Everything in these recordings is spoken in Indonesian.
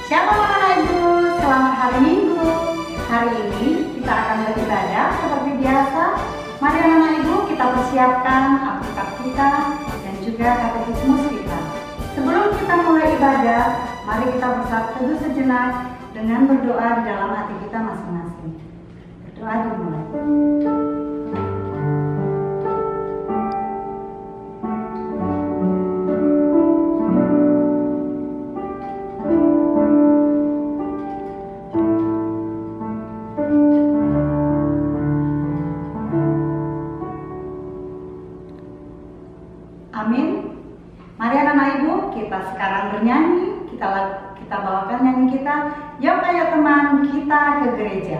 Shalom anak ibu, selamat hari Minggu. Hari ini kita akan beribadah seperti biasa. Mari anak ibu kita persiapkan Alkitab kita dan juga katekismus kita. Sebelum kita mulai ibadah, mari kita bersatu teduh sejenak dengan berdoa di dalam hati kita masing-masing. Berdoa dimulai. Amin. Mari anak ibu kita sekarang bernyanyi. Kita bawakan nyanyi kita. Yuk ayo teman kita ke gereja.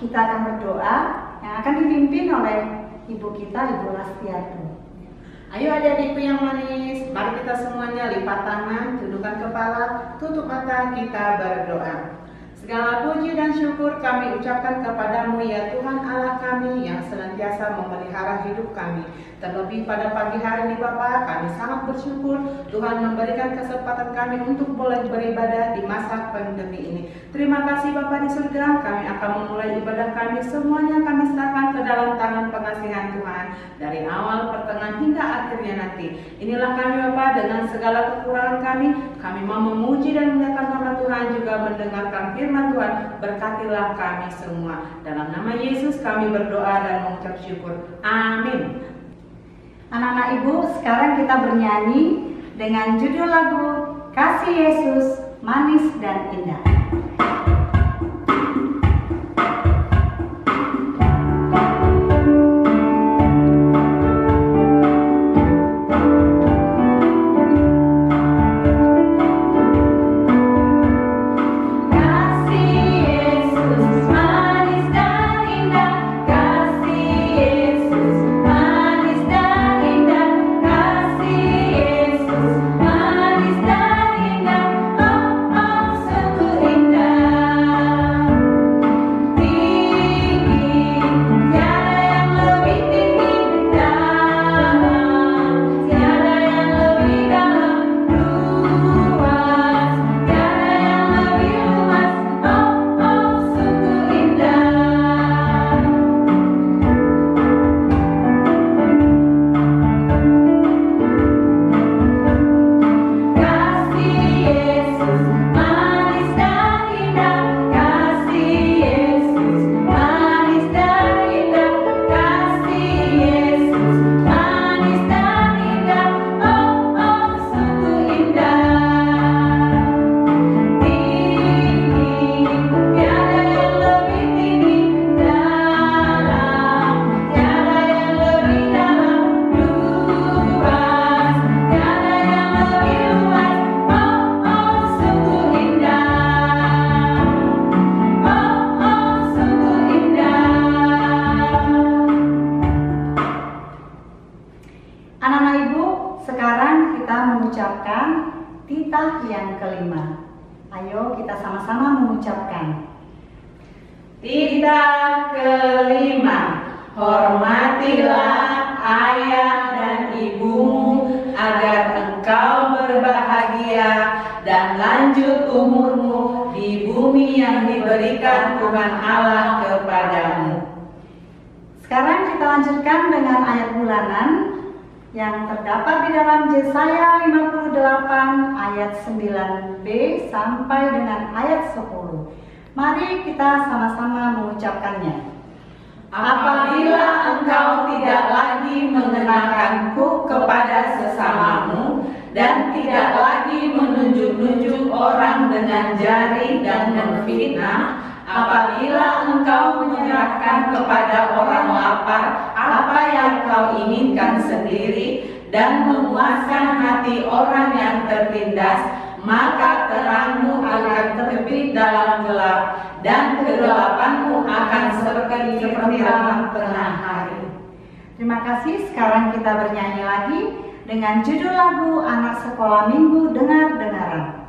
Kita akan berdoa yang akan dipimpin oleh ibu kita, Ibu Lastiatu. Ayo adik-adikku yang manis, mari kita semuanya lipat tangan, tundukkan kepala, tutup mata, kita berdoa. Segala puji dan syukur kami ucapkan kepadamu ya Tuhan Allah kami yang senantiasa memelihara hidup kami. Terlebih pada pagi hari ini Bapa, kami sangat bersyukur Tuhan memberikan kesempatan kami untuk boleh beribadah di masa pandemi ini. Terima kasih Bapa di surga, kami akan memulai ibadah kami semuanya kami serahkan ke dalam tangan pengasihan Tuhan. Dari awal, pertengahan hingga akhirnya nanti. Inilah kami Bapa dengan segala kekurangan kami mau memuji dan memuliakan nama Tuhan juga mendengarkan firman Tuhan. Berkatilah kami semua. Dalam nama Yesus kami berdoa dan mengucap syukur. Amin. Anak-anak ibu, sekarang kita bernyanyi dengan judul lagu Kasih Yesus Manis dan Indah. Mengucapkan titah yang kelima. Ayo kita sama-sama mengucapkan. Titah kelima. Hormatilah ayah dan ibumu agar engkau berbahagia dan lanjut umurmu di bumi yang diberikan Tuhan Allah kepadamu. Sekarang kita lanjutkan dengan ayat bulanan yang terdapat di dalam Yesaya 58 ayat 9b sampai dengan ayat 10. Mari kita sama-sama mengucapkannya. Apabila engkau tidak lagi mengenakanku kepada sesamamu dan tidak lagi menunjuk-nunjuk orang dengan jari dan memfitnah, apabila engkau menyerahkan kepada orang lapar apa yang kau inginkan sendiri dan memuaskan hati orang yang tertindas, maka terangmu akan terbit dalam gelap dan kegelapanmu akan seperti terang tengah hari. Terima kasih. Sekarang kita bernyanyi lagi dengan judul lagu Anak Sekolah Minggu Dengar-dengaran.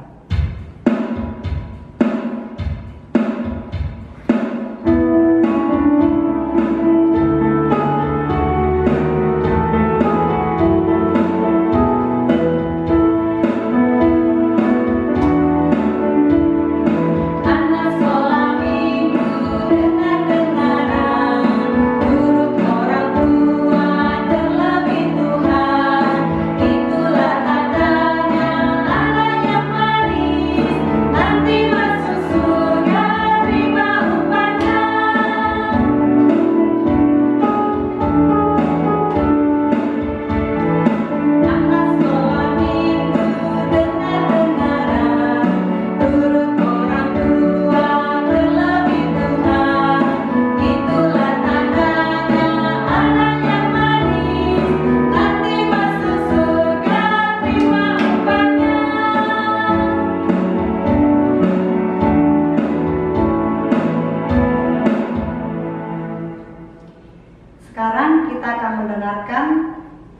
Sekarang kita akan mendengarkan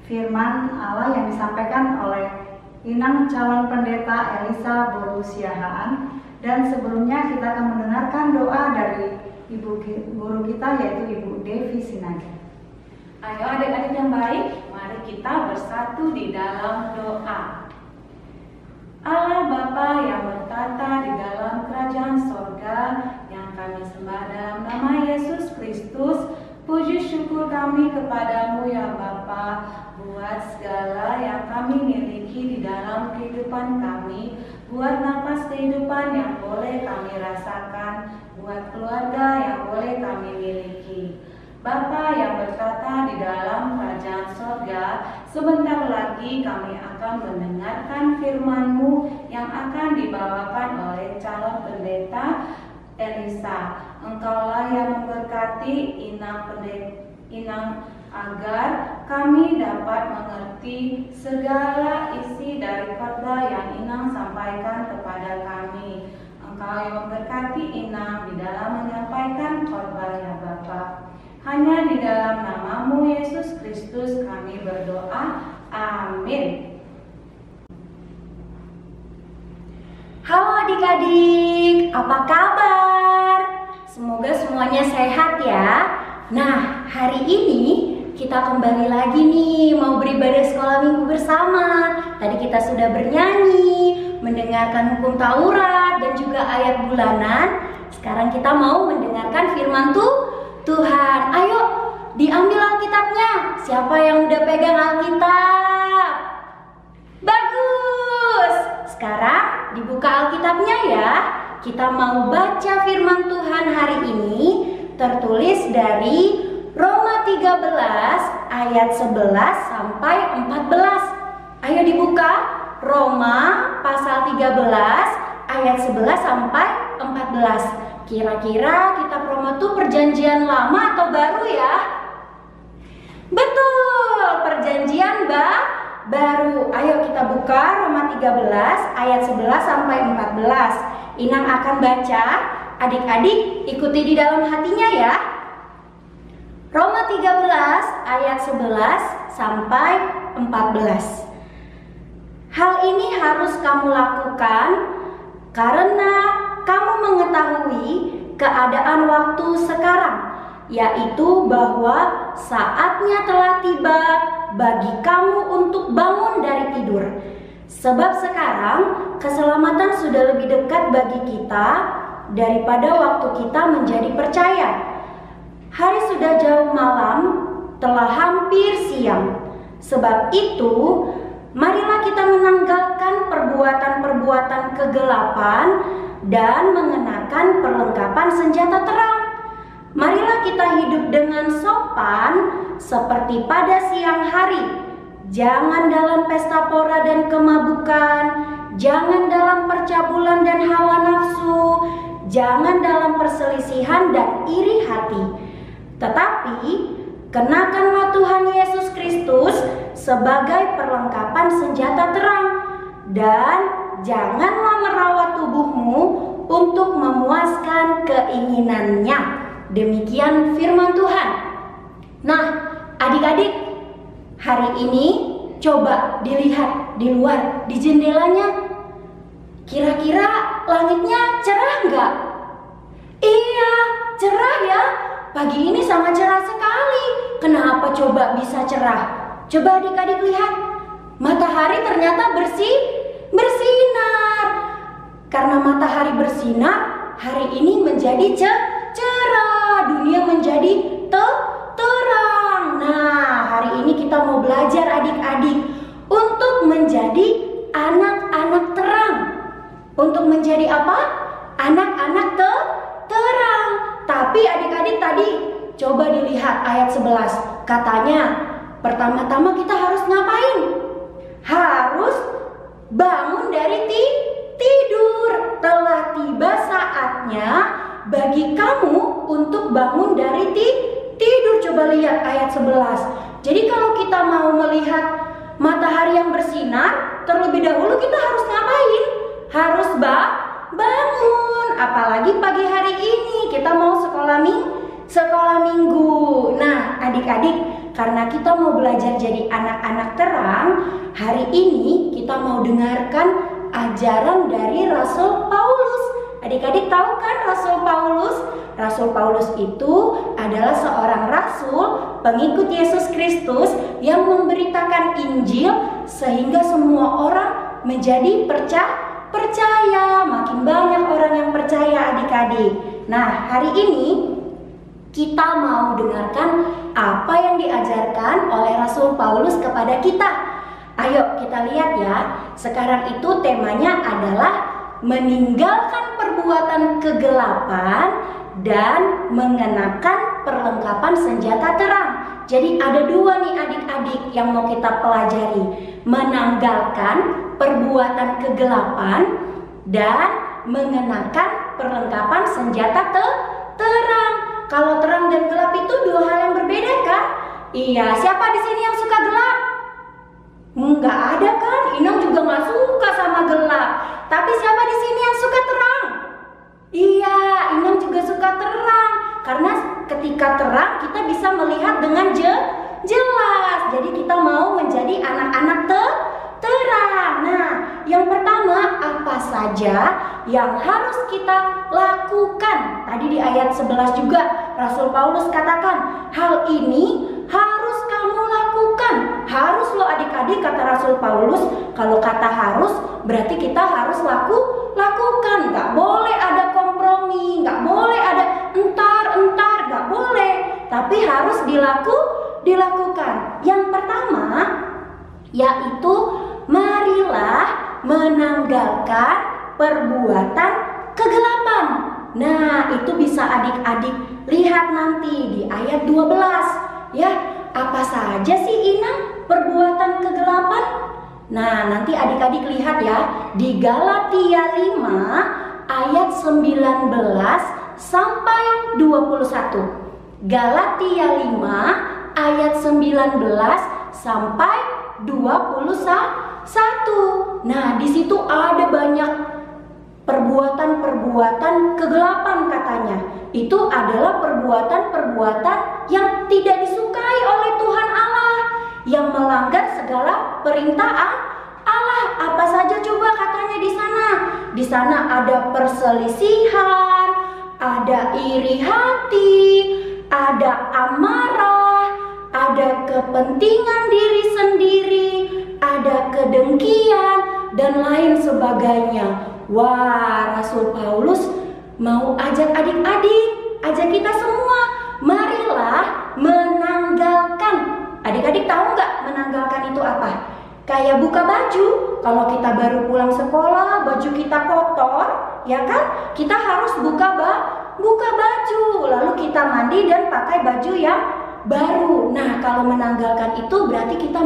firman Allah yang disampaikan oleh Inang calon pendeta Elisa Borusiahaan, dan sebelumnya kita akan mendengarkan doa dari ibu guru kita yaitu Ibu Devi Sinaga. Ayo adik-adik yang baik, mari kita bersatu di dalam doa. Allah Bapa yang bertata di dalam kerajaan sorga, yang kami sembah dalam nama Yesus Kristus, puji syukur kami kepadamu ya Bapa, buat segala yang kami miliki di dalam kehidupan kami, buat nafas kehidupan yang boleh kami rasakan, buat keluarga yang boleh kami miliki. Bapa yang bertata di dalam kerajaan sorga, sebentar lagi kami akan mendengarkan firman-Mu yang akan dibawakan oleh calon pendeta Elisa. Engkaulah yang memberkati Inang agar kami dapat mengerti segala isi dari khotbah yang Inang sampaikan kepada kami. Engkau yang memberkati Inang di dalam menyampaikan khotbah ya Bapa. Hanya di dalam nama-Mu Yesus Kristus kami berdoa. Amin. Halo adik-adik, apa kabar? Semoga semuanya sehat ya. Nah, hari ini kita kembali lagi nih mau beribadah sekolah minggu bersama. Tadi kita sudah bernyanyi, mendengarkan hukum Taurat dan juga ayat bulanan. Sekarang kita mau mendengarkan firman Tuhan. Ayo diambil Alkitabnya. Siapa yang udah pegang Alkitab? Bagus. Sekarang dibuka Alkitabnya ya. Kita mau baca firman Tuhan hari ini, tertulis dari Roma 13 ayat 11 sampai 14. Ayo dibuka Roma pasal 13 ayat 11 sampai 14. Kira-kira kitab Roma itu perjanjian lama atau baru ya? Betul, perjanjian baru. Ayo kita buka Roma 13 ayat 11 sampai 14. Inang akan baca, adik-adik ikuti di dalam hatinya ya. Roma 13 ayat 11 sampai 14. Hal ini harus kamu lakukan karena kamu mengetahui keadaan waktu sekarang, yaitu bahwa saatnya telah tiba bagi kamu untuk bangun dari tidur. Sebab sekarang keselamatan sudah lebih dekat bagi kita daripada waktu kita menjadi percaya. Hari sudah jauh malam, telah hampir siang. Sebab itu, marilah kita menanggalkan perbuatan-perbuatan kegelapan dan mengenakan perlengkapan senjata terang. Marilah kita hidup dengan sopan seperti pada siang hari. Jangan dalam pesta pora dan kemabukan, jangan dalam percabulan dan hawa nafsu, jangan dalam perselisihan dan iri hati. Tetapi kenakanlah Tuhan Yesus Kristus sebagai perlengkapan senjata terang, dan janganlah merawat tubuhmu untuk memuaskan keinginannya. Demikian firman Tuhan. Nah, adik-adik, hari ini coba dilihat di luar, di jendelanya. Kira-kira langitnya cerah nggak? Iya, cerah ya. Pagi ini sangat cerah sekali. Kenapa coba bisa cerah? Coba adik-adik lihat. Matahari ternyata bersinar. Karena matahari bersinar, hari ini menjadi cerah. Dunia menjadi terang. Nah, hari ini kita mau belajar adik-adik untuk menjadi anak-anak terang. Untuk menjadi apa? Anak-anak terang. Tapi adik-adik tadi coba dilihat ayat 11. Katanya pertama-tama kita harus ngapain? Harus bangun dari tidur. Telah tiba saatnya bagi kamu untuk bangun dari tidur. Coba lihat ayat 11. Jadi kalau kita mau melihat matahari yang bersinar, terlebih dahulu kita harus ngapain? Harus bangun. Apalagi pagi hari ini kita mau sekolah minggu. Nah, adik-adik, karena kita mau belajar jadi anak-anak terang, hari ini kita mau dengarkan ajaran dari Rasul Paulus. Adik-adik tahu kan Rasul Paulus? Rasul Paulus itu adalah seorang rasul pengikut Yesus Kristus yang memberitakan Injil sehingga semua orang menjadi percaya. Makin banyak orang yang percaya adik-adik. Nah, hari ini kita mau dengarkan apa yang diajarkan oleh Rasul Paulus kepada kita. Ayo kita lihat ya. Sekarang itu temanya adalah meninggalkan perbuatan kegelapan dan mengenakan perlengkapan senjata terang. Jadi ada dua nih adik-adik yang mau kita pelajari. Menanggalkan perbuatan kegelapan dan mengenakan perlengkapan senjata terang. Kalau terang dan gelap itu dua hal yang berbeda kan? Iya, siapa di sini yang suka gelap? Enggak ada kan? Inang juga nggak suka sama gelap. Tapi siapa di sini yang suka terang? Iya, Inang juga suka terang. Karena ketika terang kita bisa melihat dengan jelas. Jadi kita mau menjadi anak-anak terang. Nah, yang pertama apa saja yang harus kita lakukan? Tadi di ayat 11 juga Rasul Paulus katakan, hal ini harus kamu lakukan. Harus loh adik-adik, kata Rasul Paulus. Kalau kata harus berarti kita harus lakukan. Gak boleh ada kompromi, gak boleh ada entar, gak boleh. Tapi harus dilakukan. Yang pertama yaitu marilah menanggalkan perbuatan kegelapan. Nah, itu bisa adik-adik lihat nanti di ayat 12. Ya, apa saja sih Inang perbuatan kegelapan? Nah, nanti adik-adik lihat ya di Galatia 5 ayat 19 sampai 21. Galatia 5 ayat 19 sampai 21. Nah, di situ ada banyak perbuatan-perbuatan kegelapan katanya. Itu adalah perbuatan-perbuatan yang tidak disukai oleh Tuhan Allah, yang melanggar segala perintah Allah. Apa saja coba katanya di sana? Di sana ada perselisihan, ada iri hati, ada amarah, ada kepentingan diri sendiri, ada kedengkian, dan lain sebagainya. Wah, Rasul Paulus mau ajak adik-adik, ajak kita semua, marilah menanggalkan. Adik Adik-adik tahu nggak menanggalkan itu apa? Kayak buka baju. Kalau kita baru pulang sekolah, baju kita kotor, ya kan? Kita harus buka baju, lalu kita mandi dan pakai baju yang baru. Nah, kalau menanggalkan itu berarti kita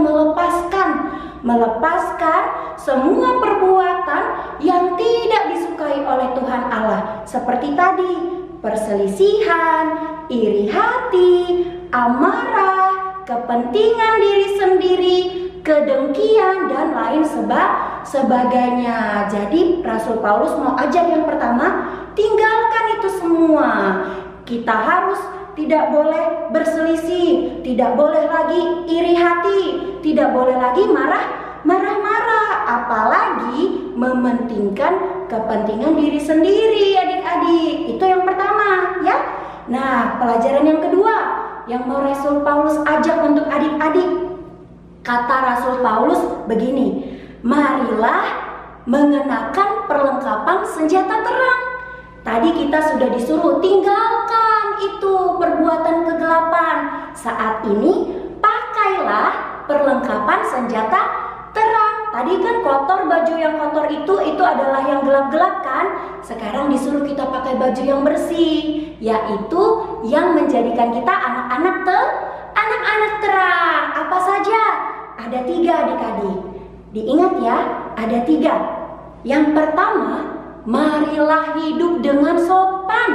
melepaskan semua perbuatan yang tidak disukai oleh Tuhan Allah. Seperti tadi, perselisihan, iri hati, amarah, kepentingan diri sendiri, kedengkian, dan lain sebagainya. Jadi Rasul Paulus mau ajak yang pertama, tinggalkan itu semua. Kita harus tidak boleh berselisih, tidak boleh lagi iri hati, tidak boleh lagi marah-marah, apalagi mementingkan kepentingan diri sendiri, adik-adik. Itu yang pertama, ya. Nah, pelajaran yang kedua yang mau Rasul Paulus ajak untuk adik-adik. Kata Rasul Paulus begini, marilah mengenakan perlengkapan senjata terang. Tadi kita sudah disuruh tinggalkan itu perbuatan kegelapan. Saat ini pakailah perlengkapan senjata terang. Tadi kan kotor, baju yang kotor itu adalah yang gelap-gelap kan? Sekarang disuruh kita pakai baju yang bersih, yaitu yang menjadikan kita anak-anak terang. Apa saja? Ada 3 adik-adik. Diingat ya, ada 3. Yang pertama, marilah hidup dengan sopan.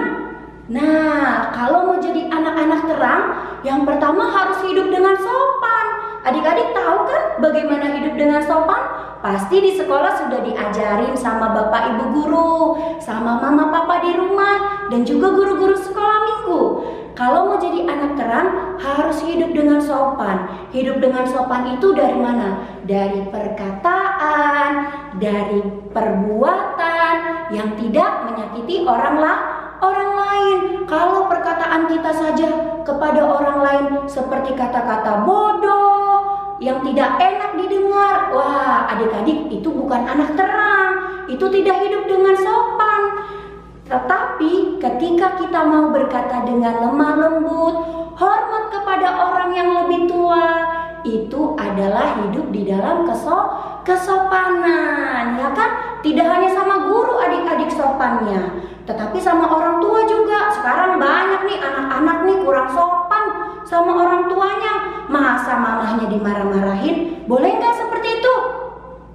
Nah, kalau mau jadi anak-anak terang, yang pertama harus hidup dengan sopan. Adik-adik tahu kan bagaimana hidup dengan sopan? Pasti di sekolah sudah diajarin sama bapak ibu guru, sama mama papa di rumah, dan juga guru-guru sekolah minggu. Kalau mau jadi anak terang, harus hidup dengan sopan. Hidup dengan sopan itu dari mana? Dari perkataan, dari perbuatan yang tidak menyakiti orang lain. Kalau perkataan kita saja kepada orang lain seperti kata-kata bodoh yang tidak enak didengar, wah, adik-adik, itu bukan anak terang. Itu tidak hidup dengan sopan. Tetapi ketika kita mau berkata dengan lemah lembut, hormat kepada orang yang lebih tua, itu adalah hidup di dalam kesopanan, ya kan? Tidak hanya sama guru adik-adik sopannya, tetapi sama orang tua juga. Sekarang banyak nih anak-anak nih kurang sopan sama orang tuanya. Masa mamahnya dimarah-marahin? Boleh nggak seperti itu?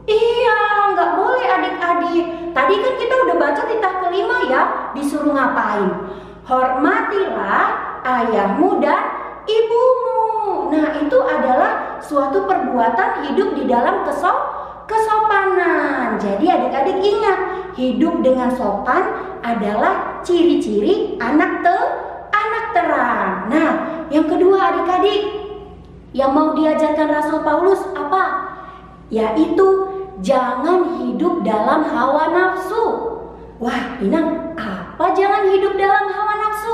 Iya, nggak boleh adik-adik. Tadi kan kita udah baca titah kelima ya, disuruh ngapain? Hormatilah ayahmu dan ibumu. Nah, itu adalah suatu perbuatan hidup di dalam kesopanan. Jadi adik-adik ingat, hidup dengan sopan adalah ciri-ciri anak terang. Nah, yang kedua adik-adik, yang mau diajarkan Rasul Paulus apa? Yaitu jangan hidup dalam hawa nafsu. Wah, Inang, apa jangan hidup dalam hawa nafsu?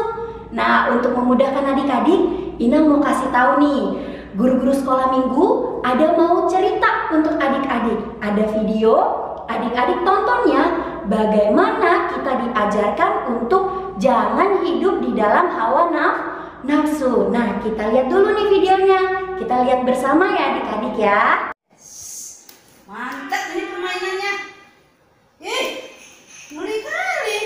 Nah, untuk memudahkan adik-adik, Inang mau kasih tahu nih, guru-guru sekolah minggu ada mau cerita untuk adik-adik. Ada video, adik-adik tontonnya bagaimana kita diajarkan untuk jangan hidup di dalam hawa nafsu. Nah, kita lihat dulu nih videonya. Kita lihat bersama ya adik-adik ya. Mantap ini permainannya. Ngeri kali.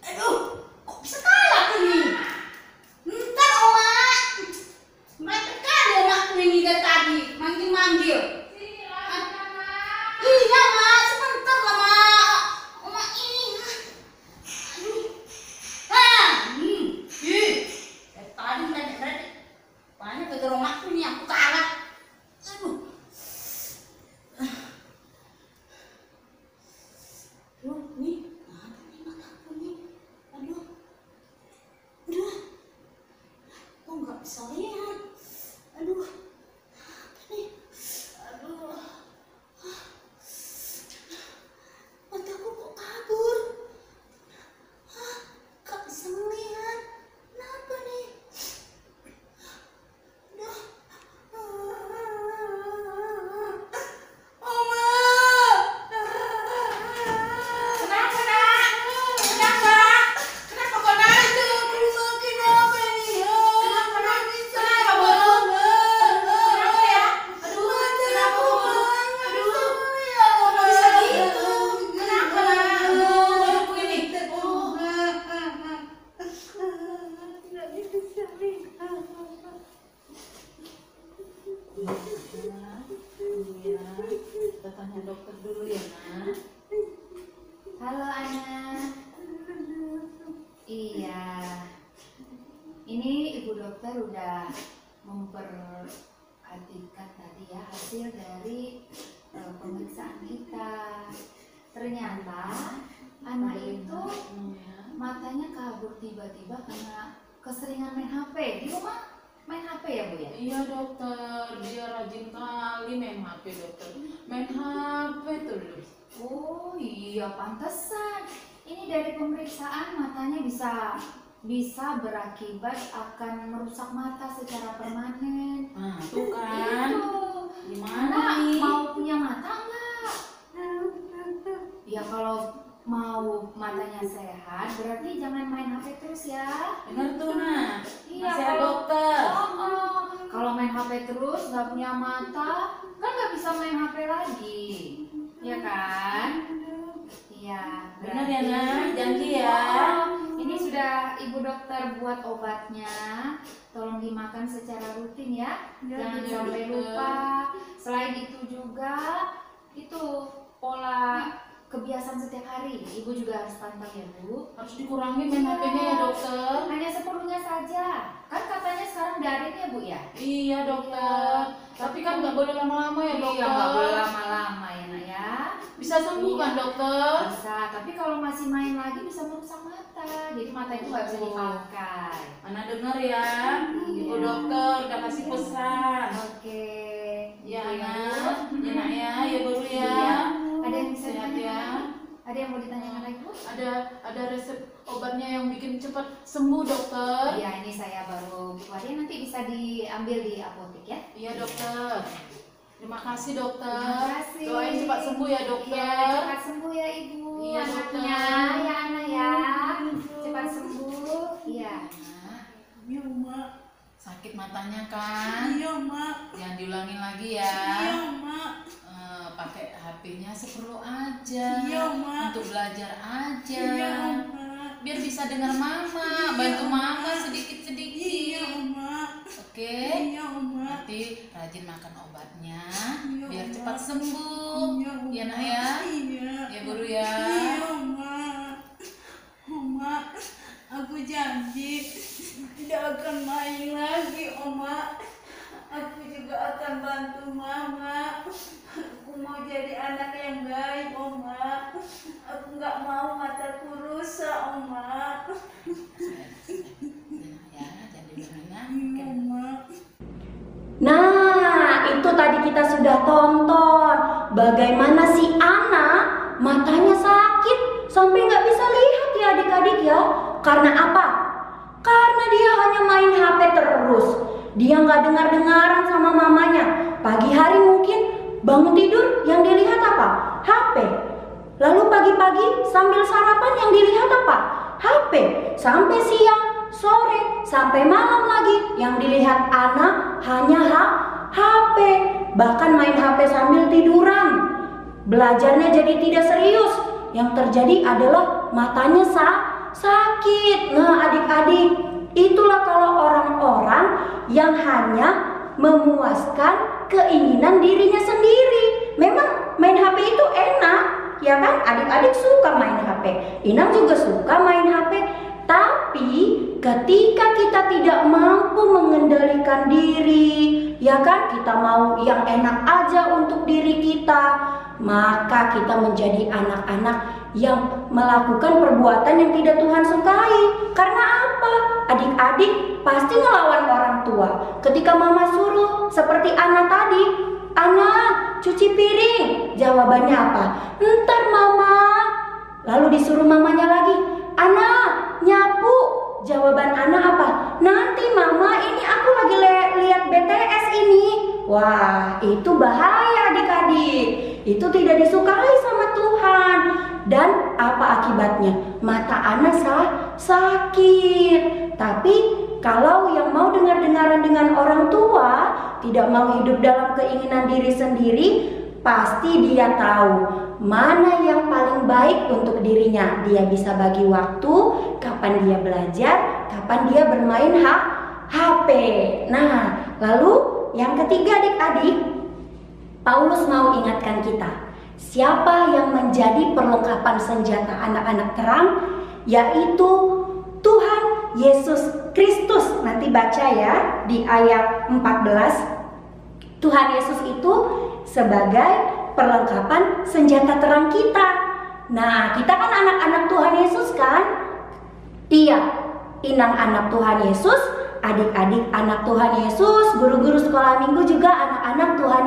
Aduh, kok bisa kalah tuh nih? Ntar oma, mepet kali omakku ini dari tadi, manggil-manggil. Iya mak, sebentar lah mak. Oma ini. Aduh. Dari tadi meledek-meledek. Banyak ke rumahku nih, aku kalah. Aduh. Nih, apa nih mataku nih? Aduh. Kok nggak bisa lihat? Aduh. Apa nih? Aduh. Mataku kok kabur? Nggak bisa melihat. Kenapa nih? udah memperhatikan tadi ya hasil dari pemeriksaan kita. Ternyata anak itu matanya kabur tiba-tiba karena keseringan main HP. Di rumah main HP ya Bu ya? Iya dokter, dia rajin kali main HP dokter. Main HP terus. Oh iya, pantesan. Ini dari pemeriksaan matanya bisa berakibat akan merusak mata secara permanen. Nah, tuh kan. Itu. Gimana Anak nih? mau punya mata enggak? Ya kalau mau matanya sehat, berarti jangan main HP terus ya. Bener tuh nah. Iya, Nasihat dokter. Kalau main HP terus nggak punya mata, kan nggak bisa main HP lagi, ya kan? Iya. Bener ya nak, janji ya. Ini sudah ibu dokter buat obatnya. Tolong dimakan secara rutin ya. Jangan iya, sampai dokter. lupa. Selain itu juga itu pola kebiasaan setiap hari. Ibu juga harus pantau ya Bu. Harus dikurangi main HP-nya ya dokter. Hanya seperlunya saja. Kan katanya sekarang daring ya Bu ya? Iya dokter. Tapi kan nggak boleh lama-lama ya dokter. Iya, nggak boleh lama-lama ya nak ya. Bisa sembuh kan dokter? Bisa, tapi kalau masih main lagi bisa merusak mata. Jadi mata itu nggak bisa dipakai. Mana dengar ya, ibu dokter udah kasih pesan. Oke. Ya Gitu nak, Bu. ya nak ya baru ya. Iya. Ada yang bisa Sehat ditanyakan? ya. Ada yang mau ditanyakan lagi Bu? Ada resep obatnya yang bikin cepat sembuh dokter. Iya, ini saya baru buatnya, nanti bisa diambil di apotek ya. Iya dokter. Terima kasih dokter. Terima kasih. Doain cepat sembuh ya dokter. Iya, cepat sembuh ya Ibu. Iya, Anaknya dokter. ya anak ya. Cepat sembuh. Iya. Nah, Iya, Mak. sakit matanya kan? Iya, Mak. Jangan diulangin lagi ya. Iya, Mak. Pakai HP-nya seperlu aja. Iya, Mak. Untuk belajar aja. Iya, Mak. Biar bisa dengar mama, bantu mama sedikit-sedikit. Iya, Mak. Oke. Iya, Mak. Nanti rajin makan obatnya Iya, biar Mak. cepat sembuh. Iya, Ya nak Mak. ya. Iya. Ya guru ya. Iya, Mak. Oma, aku janji tidak akan main lagi, Oma. Aku juga akan bantu Mama. Aku mau jadi anak yang baik, Oma. Aku nggak mau mataku rusak, Oma. Ya, jangan diulangin. Iya, Oma. Nah, itu tadi kita sudah tonton bagaimana si Ana matanya sakit sampai nggak bisa lihat ya adik-adik ya. Karena apa? Karena dia hanya main HP terus. Dia nggak dengar-dengaran sama mamanya. Pagi hari mungkin bangun tidur yang dilihat apa? HP. Lalu pagi-pagi sambil sarapan yang dilihat apa? HP. Sampai siang, sore, sampai malam lagi yang dilihat anak hanya HP. Bahkan main HP sambil tiduran. Belajarnya jadi tidak serius. Yang terjadi adalah matanya sakit. Nah adik-adik, itulah kalau orang-orang yang hanya memuaskan keinginan dirinya sendiri. Memang main HP itu enak, ya kan? Adik-adik suka main HP. Inang juga suka main HP. Tapi ketika kita tidak mampu mengendalikan diri, ya kan? Kita mau yang enak aja untuk diri kita, maka kita menjadi anak-anak yang melakukan perbuatan yang tidak Tuhan sukai. Karena apa? Adik-adik pasti ngelawan orang tua. Ketika mama suruh, seperti Ana tadi, Ana cuci piring, jawabannya apa? Ntar mama. Lalu disuruh mamanya lagi, Ana nyapu, jawaban Ana apa? Nanti mama, ini aku lagi lihat BTS ini. Wah, itu bahaya adik-adik. Itu tidak disukai sama Tuhan. Dan apa akibatnya? Mata Ana sakit. Tapi kalau yang mau dengar-dengaran dengan orang tua, tidak mau hidup dalam keinginan diri sendiri, pasti dia tahu mana yang paling baik untuk dirinya. Dia bisa bagi waktu, kapan dia belajar, kapan dia bermain HP. Nah, lalu yang ketiga adik-adik, Paulus mau ingatkan kita, siapa yang menjadi perlengkapan senjata anak-anak terang, yaitu Tuhan Yesus Kristus. Nanti baca ya di ayat 14. Tuhan Yesus itu sebagai perlengkapan senjata terang kita. Nah, kita kan anak-anak Tuhan Yesus kan? Iya, Inang anak Tuhan Yesus, adik-adik anak Tuhan Yesus, guru-guru sekolah minggu juga anak-anak Tuhan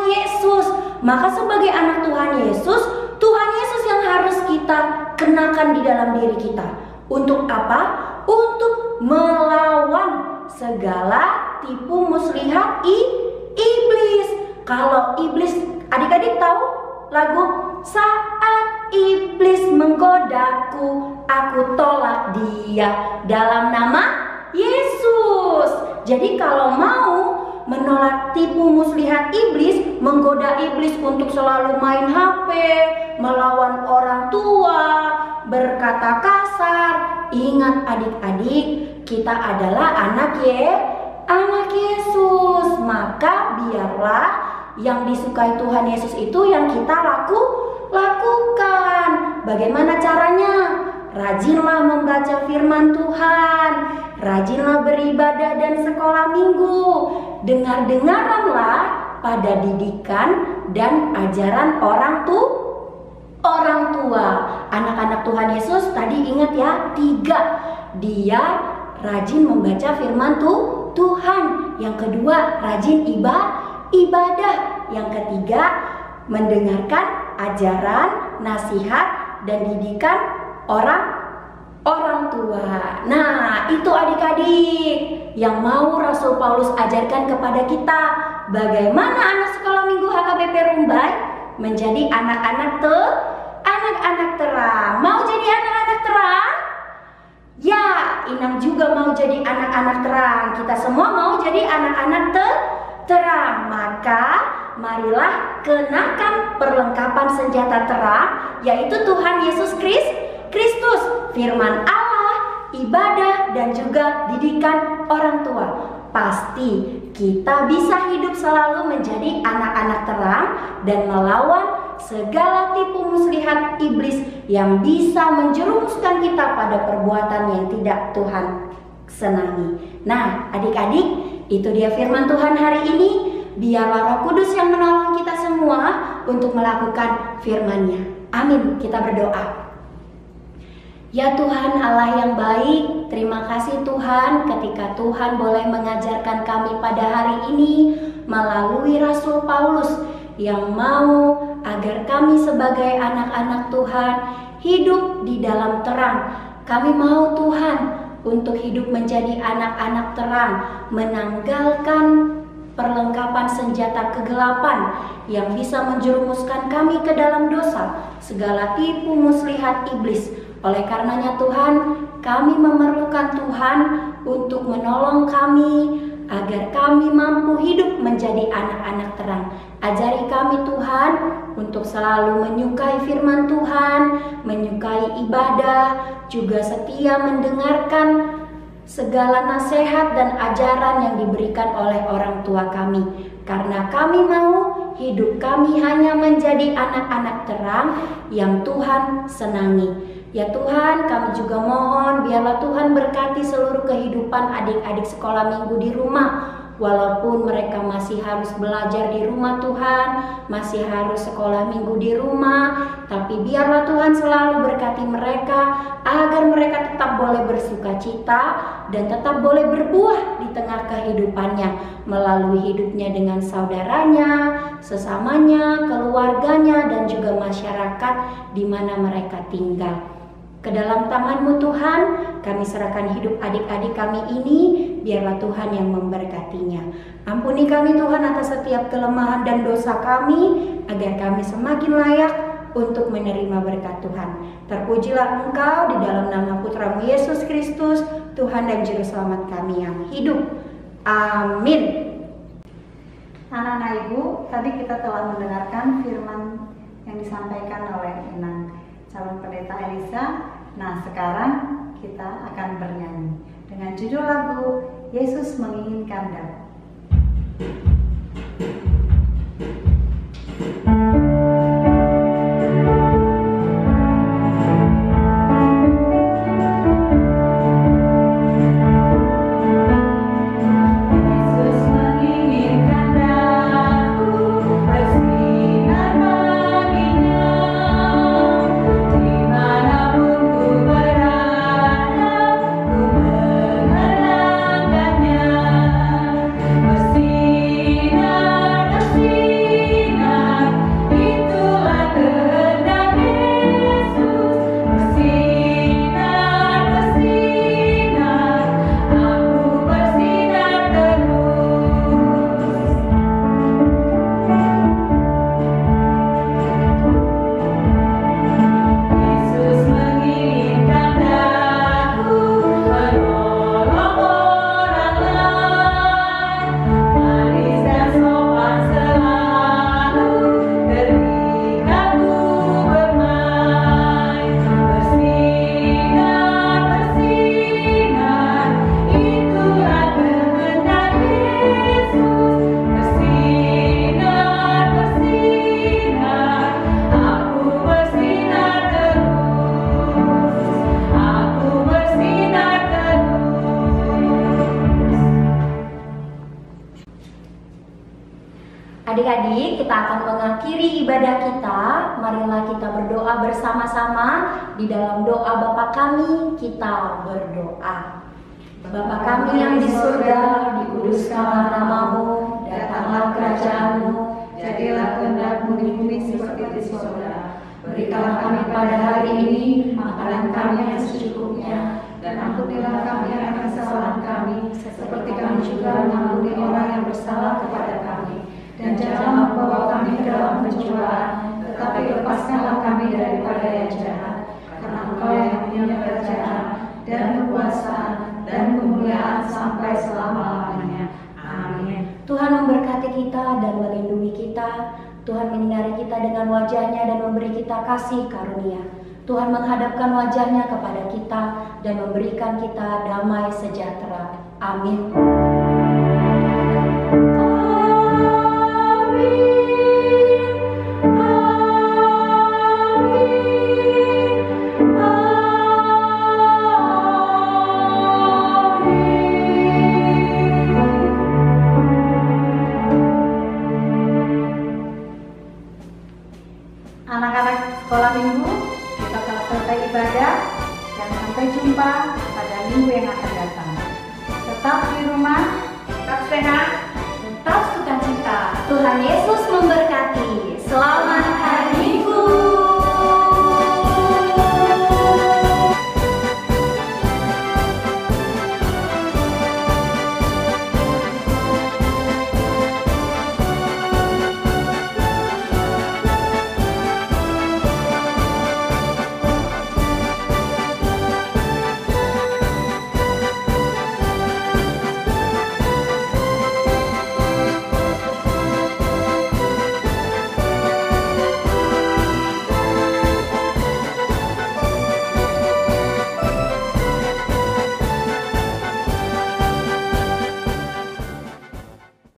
Yesus. Maka sebagai anak Tuhan Yesus yang harus kita kenakan di dalam diri kita. Untuk apa? Untuk melawan segala tipu muslihat iblis. Kalau iblis, adik-adik tahu lagu Saat Iblis Menggodaku, aku tolak dia dalam nama Yesus. Jadi kalau mau menolak tipu muslihat iblis, menggoda iblis untuk selalu main HP, melawan orang tua, berkata kasar, ingat adik-adik, kita adalah anak Yesus. Maka biarlah yang disukai Tuhan Yesus itu yang kita lakukan. Bagaimana caranya? Rajinlah membaca firman Tuhan, rajinlah beribadah dan sekolah minggu. Dengar-dengaranlah pada didikan dan ajaran orang tua. Anak-anak Tuhan Yesus tadi ingat ya, 3. Dia rajin membaca firman Tuhan. Yang kedua, rajin ibadah. Yang ketiga, mendengarkan ajaran, nasihat, dan didikan orang tua. Nah, itu adik-adik yang mau Rasul Paulus ajarkan kepada kita. Bagaimana anak sekolah minggu HKBP Rumbai menjadi anak-anak terang. Mau jadi anak-anak terang? Ya, Inang juga mau jadi anak-anak terang. Kita semua mau jadi anak-anak terang. Maka marilah kenakan perlengkapan senjata terang, yaitu Tuhan Yesus Kristus, firman Allah, ibadah, dan juga didikan orang tua. Pasti kita bisa hidup selalu menjadi anak-anak terang dan melawan segala tipu muslihat iblis yang bisa menjerumuskan kita pada perbuatan yang tidak Tuhan senangi. Nah, adik-adik, itu dia firman Tuhan hari ini. Biarlah Roh Kudus yang menolong kita semua untuk melakukan firman-Nya. Amin. Kita berdoa. Ya Tuhan Allah yang baik, terima kasih Tuhan ketika Tuhan boleh mengajarkan kami pada hari ini melalui Rasul Paulus yang mau agar kami sebagai anak-anak Tuhan hidup di dalam terang. Kami mau Tuhan untuk hidup menjadi anak-anak terang, menanggalkan perlengkapan senjata kegelapan yang bisa menjerumuskan kami ke dalam dosa, segala tipu muslihat iblis. Oleh karenanya Tuhan, kami memerlukan Tuhan untuk menolong kami agar kami mampu hidup menjadi anak-anak terang. Ajari kami Tuhan untuk selalu menyukai firman Tuhan, menyukai ibadah, juga setia mendengarkan segala nasihat dan ajaran yang diberikan oleh orang tua kami. Karena kami mau hidup kami hanya menjadi anak-anak terang yang Tuhan senangi. Ya Tuhan, kami juga mohon biarlah Tuhan berkati seluruh kehidupan adik-adik sekolah minggu di rumah. Walaupun mereka masih harus belajar di rumah Tuhan, masih harus sekolah minggu di rumah, tapi biarlah Tuhan selalu berkati mereka agar mereka tetap boleh bersuka cita dan tetap boleh berbuah di tengah kehidupannya melalui hidupnya dengan saudaranya, sesamanya, keluarganya, dan juga masyarakat di mana mereka tinggal. Ke dalam tangan-Mu Tuhan, kami serahkan hidup adik-adik kami ini, biarlah Tuhan yang memberkatinya. Ampuni kami Tuhan atas setiap kelemahan dan dosa kami, agar kami semakin layak untuk menerima berkat Tuhan. Terpujilah Engkau di dalam nama Putra-Mu Yesus Kristus, Tuhan dan Juru Selamat kami yang hidup. Amin. Anak-anak Ibu, tadi kita telah mendengarkan firman yang disampaikan oleh Inang calon pendeta Elisa. Nah, sekarang kita akan bernyanyi dengan judul lagu Yesus Menginginkan Damai. Adik-adik, kita akan mengakhiri ibadah kita. Marilah kita berdoa bersama-sama. Di dalam doa Bapa kami, kita berdoa. Bapa kami yang di surga, dikuduskanlah namamu, datanglah kerajaanmu, jadilah kehendak-mu di bumi seperti di surga. Berikanlah kami pada hari ini makanan kami yang secukupnya, dan ampunilah kami akan kesalahan kami, seperti kami juga mengampuni orang yang bersalah kepada kami. Dan janganlah membawa kami ke dalam pencobaan, tetapi lepaskanlah kami daripada yang jahat. Karena Engkau yang punya kerajaan dan kekuasaan dan kemuliaan sampai selama-lamanya. Amin. Tuhan memberkati kita dan melindungi kita. Tuhan menyinari kita dengan wajah-Nya dan memberi kita kasih karunia. Tuhan menghadapkan wajah-Nya kepada kita dan memberikan kita damai sejahtera. Amin. Anak-anak sekolah minggu, kita telah selesai ibadah dan sampai jumpa pada minggu yang akan datang. Tetap di rumah, tetap sehat, Tetap sukacita. Tuhan Yesus memberkati. Selamat